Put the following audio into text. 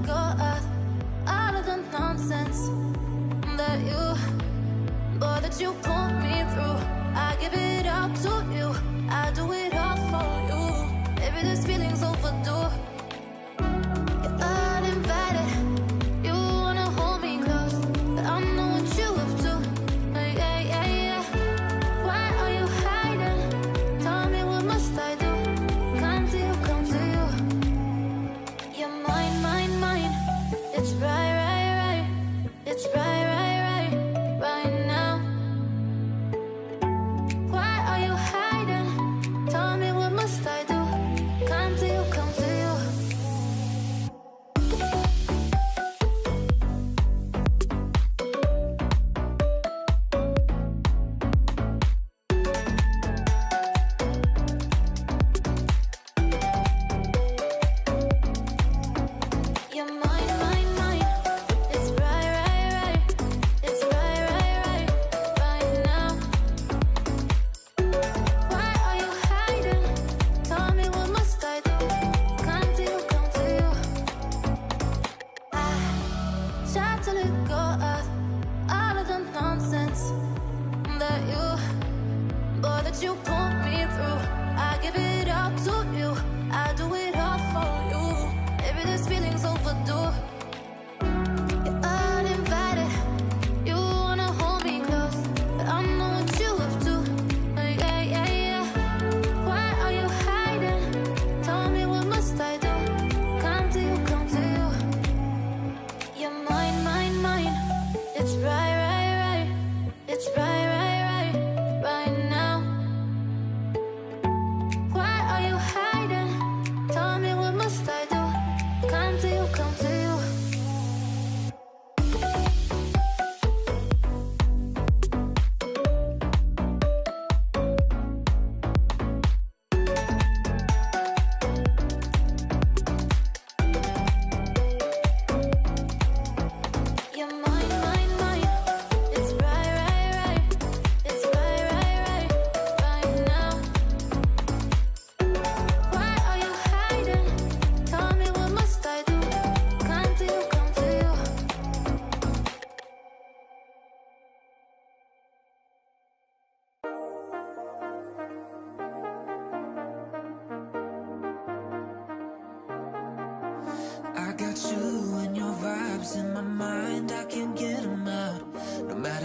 go of all of the nonsense that you, boy, that you put me through. I give it up to you, I do it all for you. Maybe this feeling's overdue. You're uninvited, you wanna hold me close, but I know what you have to. Yeah, yeah, yeah. Why are you hiding? Tell me, what must I do? Come to you, come to you. You're mine, mine, mine. It's right, right, right. It's right, right, right, right now. Why are you hiding? Tell me, what must I do? Come to you, come to you. You're mine, mine, mine. It's right, right, right. It's right, right, right, right now. Why are you hiding? Tell me, what must I do? Come to you, come to you. I try to let go of all of the nonsense that you, boy, that you put me through. I give it up to you, I do it all for you. Maybe this feeling's overdue. You're uninvited, you wanna hold me close, but I know what you have to. Yeah, yeah, yeah. Why are you hiding? Tell me, what must I do? Come to you, come to you. You're mine, mine, mine. It's right, right, right. It's right, right, right, right now. Why are you hiding? Tell me, what must I do? Come to you, come to you. You're mine, mine, mine. It's right, right, right. It's right, right, right, right now. Why are you hiding? Tell me, what must I do? Come to you, come to you. I got you and your vibes in my mind, I can't get them out. No matter